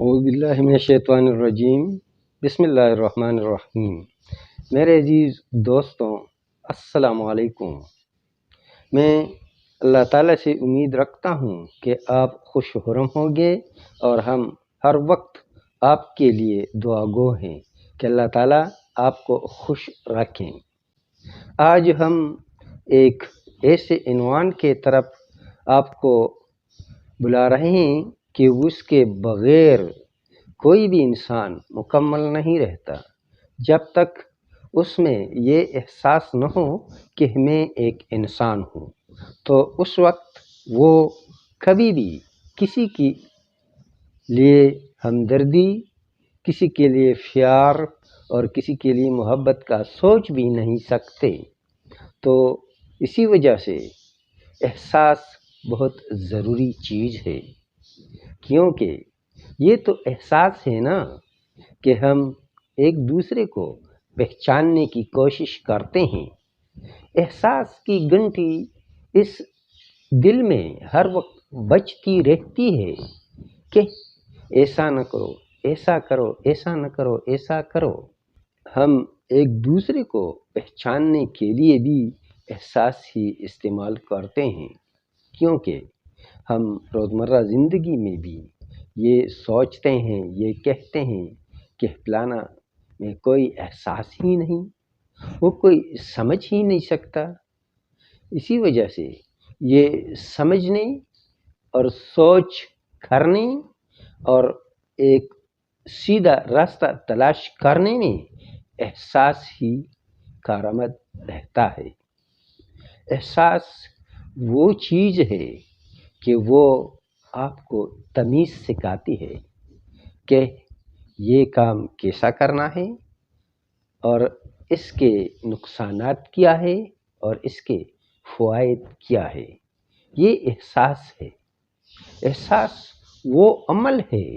اعوذ باللہ من الشیطان الرجیم بسم اللہ الرحمن الرحیم۔ میرے عزیز دوستوں، السلام علیکم۔ میں اللہ تعالیٰ سے امید رکھتا ہوں کہ آپ خوش و خرم ہوں گے اور ہم ہر وقت آپ کے لیے دعا گو ہیں کہ اللہ تعالیٰ آپ کو خوش رکھیں۔ آج ہم ایک ایسے عنوان کے طرف آپ کو بلا رہے ہیں کہ اس کے بغیر کوئی بھی انسان مکمل نہیں رہتا، جب تک اس میں یہ احساس نہ ہو کہ میں ایک انسان ہوں، تو اس وقت وہ کبھی بھی کسی کے لیے ہمدردی، کسی کے لیے پیار اور کسی کے لیے محبت کا سوچ بھی نہیں سکتے۔ تو اسی وجہ سے احساس بہت ضروری چیز ہے، کیونکہ یہ تو احساس ہے نا کہ ہم ایک دوسرے کو پہچاننے کی کوشش کرتے ہیں۔ احساس کی گھنٹی اس دل میں ہر وقت بجتی رہتی ہے کہ ایسا نہ کرو، ایسا کرو، ایسا نہ کرو، ایسا کرو۔ ہم ایک دوسرے کو پہچاننے کے لیے بھی احساس ہی استعمال کرتے ہیں، کیونکہ ہم روزمرہ زندگی میں بھی یہ سوچتے ہیں، یہ کہتے ہیں کہ فلانا میں کوئی احساس ہی نہیں، وہ کوئی سمجھ ہی نہیں سکتا۔ اسی وجہ سے یہ سمجھنے اور سوچ کرنے اور ایک سیدھا راستہ تلاش کرنے میں احساس ہی کارآمد رہتا ہے۔ احساس وہ چیز ہے کہ وہ آپ کو تمیز سکھاتی ہے کہ یہ کام کیسا کرنا ہے اور اس کے نقصانات کیا ہے اور اس کے فوائد کیا ہے۔ یہ احساس ہے۔ احساس وہ عمل ہے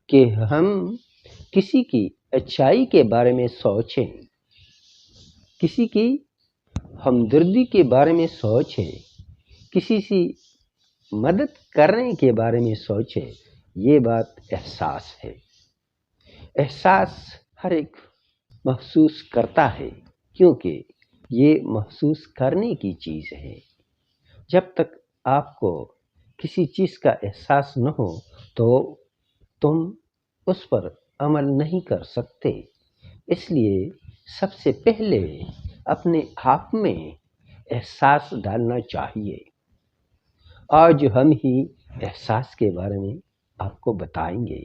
کہ ہم کسی کی اچھائی کے بارے میں سوچیں، کسی کی ہمدردی کے بارے میں سوچیں، کسی سے مدد کرنے کے بارے میں سوچیں۔ یہ بات احساس ہے۔ احساس ہر ایک محسوس کرتا ہے، کیونکہ یہ محسوس کرنے کی چیز ہے۔ جب تک آپ کو کسی چیز کا احساس نہ ہو تو تم اس پر عمل نہیں کر سکتے۔ اس لیے سب سے پہلے اپنے آپ میں احساس ڈالنا چاہیے۔ آج ہم ہی احساس کے بارے میں آپ کو بتائیں گے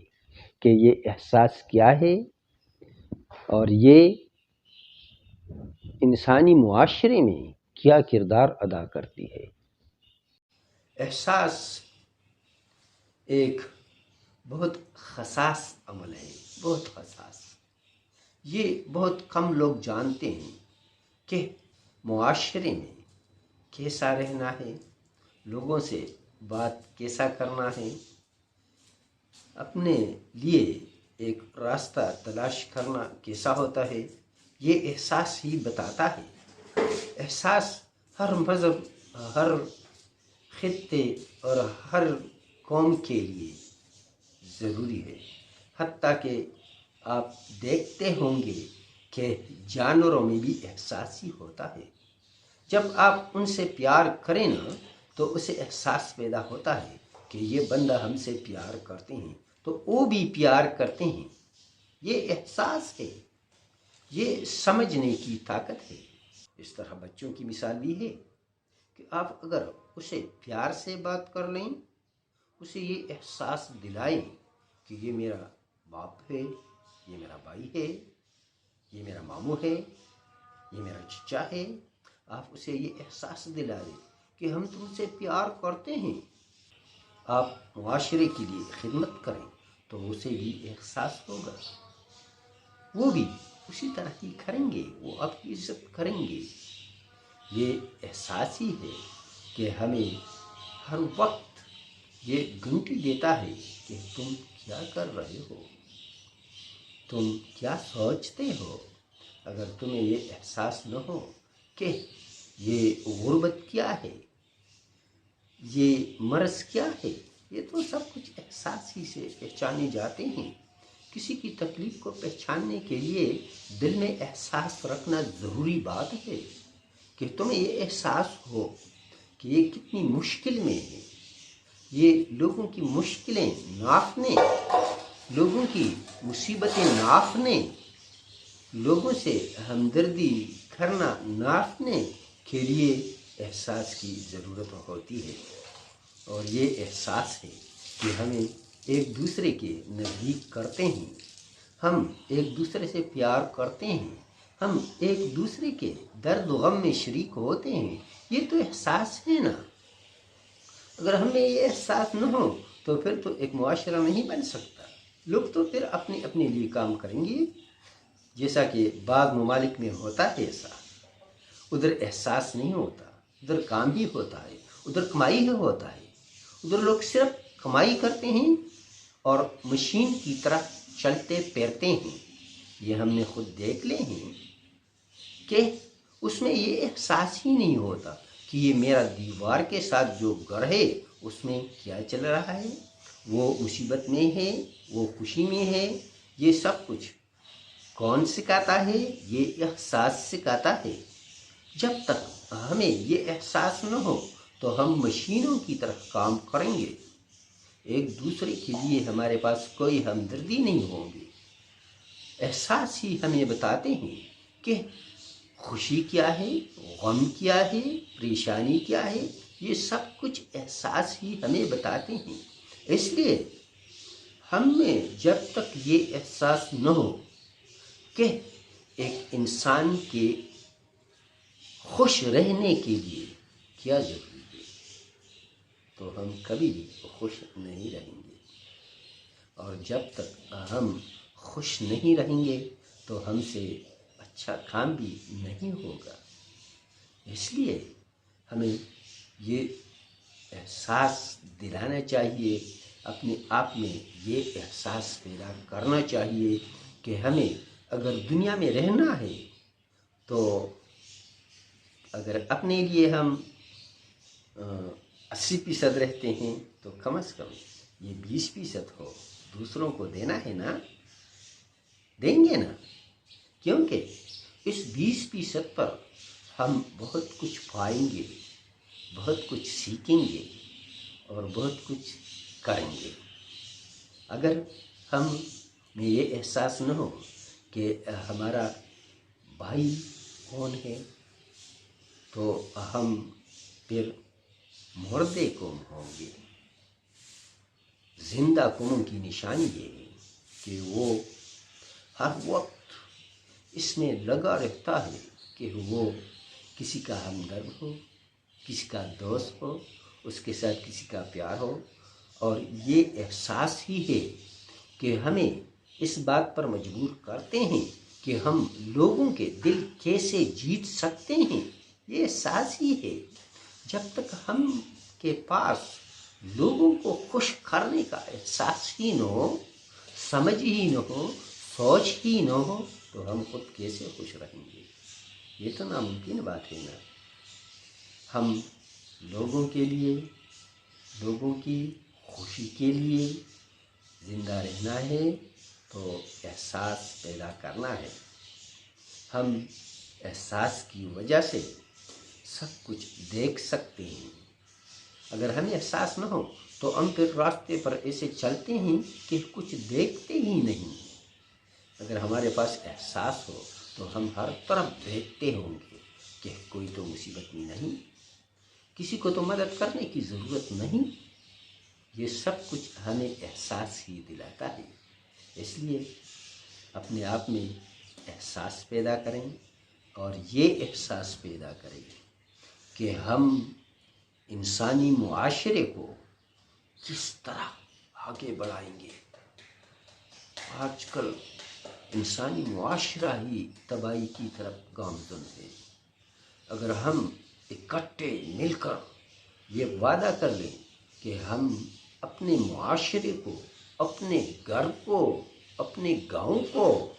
کہ یہ احساس کیا ہے اور یہ انسانی معاشرے میں کیا کردار ادا کرتی ہے۔ احساس ایک بہت حساس عمل ہے، بہت حساس۔ یہ بہت کم لوگ جانتے ہیں کہ معاشرے میں کیسا رہنا ہے، لوگوں سے بات کیسا کرنا ہے، اپنے لیے ایک راستہ تلاش کرنا کیسا ہوتا ہے۔ یہ احساس ہی بتاتا ہے۔ احساس ہر مذہب، ہر خطے اور ہر قوم کے لیے ضروری ہے۔ حتیٰ کہ آپ دیکھتے ہوں گے کہ جانوروں میں بھی احساس ہی ہوتا ہے۔ جب آپ ان سے پیار کریں نا تو اسے احساس پیدا ہوتا ہے کہ یہ بندہ ہم سے پیار کرتے ہیں تو وہ بھی پیار کرتے ہیں۔ یہ احساس ہے، یہ سمجھنے کی طاقت ہے۔ اس طرح بچوں کی مثال بھی ہے کہ آپ اگر اسے پیار سے بات کر لیں، اسے یہ احساس دلائیں کہ یہ میرا باپ ہے، یہ میرا بھائی ہے، یہ میرا ماموں ہے، یہ میرا چچا ہے، آپ اسے یہ احساس دلائیں کہ ہم تم سے پیار کرتے ہیں۔ آپ معاشرے کے لیے خدمت کریں تو اسے بھی احساس ہوگا، وہ بھی اسی طرح ہی کریں گے، وہ آپ کی عزت کریں گے۔ یہ احساس ہی ہے کہ ہمیں ہر وقت یہ گھنٹی دیتا ہے کہ تم کیا کر رہے ہو، تم کیا سوچتے ہو۔ اگر تمہیں یہ احساس نہ ہو کہ یہ غربت کیا ہے، یہ مرض کیا ہے، یہ تو سب کچھ احساس ہی سے پہچانے جاتے ہیں۔ کسی کی تکلیف کو پہچاننے کے لیے دل میں احساس رکھنا ضروری بات ہے کہ تمہیں یہ احساس ہو کہ یہ کتنی مشکل میں ہے، یہ لوگوں کی مشکلیں ناپنے، لوگوں کی مصیبتیں ناپنے، لوگوں سے ہمدردی کرنا ناپنے کے لیے احساس کی ضرورت ہوتی ہے۔ اور یہ احساس ہے کہ ہمیں ایک دوسرے کے نزدیک کرتے ہیں، ہم ایک دوسرے سے پیار کرتے ہیں، ہم ایک دوسرے کے درد و غم میں شریک ہوتے ہیں۔ یہ تو احساس ہے نا۔ اگر ہمیں یہ احساس نہ ہو تو پھر تو ایک معاشرہ نہیں بن سکتا۔ لوگ تو پھر اپنے لیے کام کریں گے، جیسا کہ بعض ممالک میں ہوتا ہے ایسا۔ ادھر احساس نہیں ہوتا، ادھر کام ہی ہوتا ہے، ادھر کمائی ہی ہوتا ہے۔ ادھر لوگ صرف کمائی کرتے ہیں اور مشین کی طرح چلتے پھرتے ہیں۔ یہ ہم نے خود دیکھ لے ہیں کہ اس میں یہ احساس ہی نہیں ہوتا کہ یہ میرا دیوار کے ساتھ جو گھر ہے اس میں کیا چل رہا ہے، وہ مصیبت میں ہے، وہ خوشی میں ہے۔ یہ سب کچھ کون سکھاتا ہے؟ یہ احساس سکھاتا ہے۔ جب تک ہمیں یہ احساس نہ ہو تو ہم مشینوں کی طرح کام کریں گے، ایک دوسرے کے لیے ہمارے پاس کوئی ہمدردی نہیں ہوگی۔ احساس ہی ہمیں بتاتے ہیں کہ خوشی کیا ہے، غم کیا ہے، پریشانی کیا ہے۔ یہ سب کچھ احساس ہی ہمیں بتاتے ہیں۔ اس لیے ہم میں جب تک یہ احساس نہ ہو کہ ایک انسان کے خوش رہنے کے لیے کیا ضروری ہے، تو ہم کبھی بھی خوش نہیں رہیں گے۔ اور جب تک ہم خوش نہیں رہیں گے تو ہم سے اچھا کام بھی نہیں ہوگا۔ اس لیے ہمیں یہ احساس دلانا چاہیے، اپنے آپ میں یہ احساس پیدا کرنا چاہیے کہ ہمیں اگر دنیا میں رہنا ہے تو اگر اپنے لیے ہم 80% رہتے ہیں تو کم از کم یہ 20% ہو، دوسروں کو دینا ہے نا، دیں گے نا۔ کیونکہ اس 20% پر ہم بہت کچھ پائیں گے، بہت کچھ سیکھیں گے اور بہت کچھ کریں گے۔ اگر ہم میں یہ احساس نہ ہو کہ ہمارا بھائی کون ہے تو ہم پھر مردے قوم ہوں گے۔ زندہ قوم کی نشانی یہ ہے کہ وہ ہر وقت اس میں لگا رہتا ہے کہ وہ کسی کا ہمدرد ہو، کسی کا دوست ہو، اس کے ساتھ کسی کا پیار ہو۔ اور یہ احساس ہی ہے کہ ہمیں اس بات پر مجبور کرتے ہیں کہ ہم لوگوں کے دل کیسے جیت سکتے ہیں۔ یہ احساس ہی ہے۔ جب تک ہم کے پاس لوگوں کو خوش کرنے کا احساس ہی نہ ہو، سمجھ ہی نہ ہو، سوچ ہی نہ ہو تو ہم خود کیسے خوش رہیں گے؟ یہ تو ناممکن بات ہے نا۔ ہم لوگوں کے لیے، لوگوں کی خوشی کے لیے زندہ رہنا ہے تو احساس پیدا کرنا ہے۔ ہم احساس کی وجہ سے سب کچھ دیکھ سکتے ہیں۔ اگر ہمیں احساس نہ ہو تو ہم پھر راستے پر ایسے چلتے ہیں کہ کچھ دیکھتے ہی نہیں۔ اگر ہمارے پاس احساس ہو تو ہم ہر طرف دیکھتے ہوں گے کہ کوئی تو مصیبت میں نہیں، کسی کو تو مدد کرنے کی ضرورت نہیں۔ یہ سب کچھ ہمیں احساس ہی دلاتا ہے۔ اس لیے اپنے آپ میں احساس پیدا کریں اور یہ احساس پیدا کریں کہ ہم انسانی معاشرے کو کس طرح آگے بڑھائیں گے۔ آج کل انسانی معاشرہ ہی تباہی کی طرف گامزن ہے۔ اگر ہم اکٹھے مل کر یہ وعدہ کر لیں کہ ہم اپنے معاشرے کو، اپنے گھر کو، اپنے گاؤں کو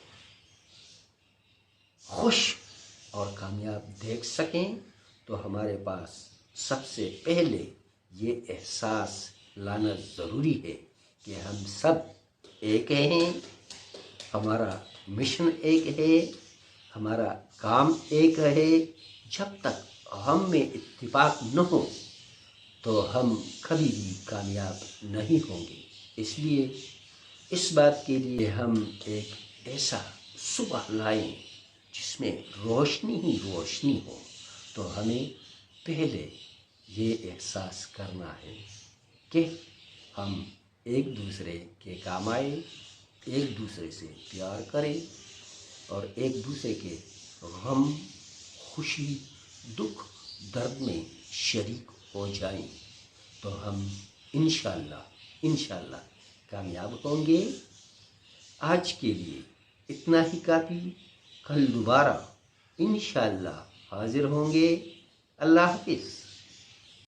خوش اور کامیاب دیکھ سکیں تو ہمارے پاس سب سے پہلے یہ احساس لانا ضروری ہے کہ ہم سب ایک ہیں، ہمارا مشن ایک ہے، ہمارا کام ایک ہے۔ جب تک ہم میں اتفاق نہ ہو تو ہم کبھی بھی کامیاب نہیں ہوں گے۔ اس لیے اس بات کے لیے ہم ایک ایسا صبح لائیں جس میں روشنی ہی روشنی ہو، تو ہمیں پہلے یہ احساس کرنا ہے کہ ہم ایک دوسرے کے کام آئے، ایک دوسرے سے پیار کریں اور ایک دوسرے کے غم، خوشی، دکھ، درد میں شریک ہو جائیں تو ہم انشاءاللہ کامیاب ہوں گے۔ آج کے لیے اتنا ہی کافی، کل دوبارہ انشاءاللہ حاضر ہوں گے۔ اللہ حافظ۔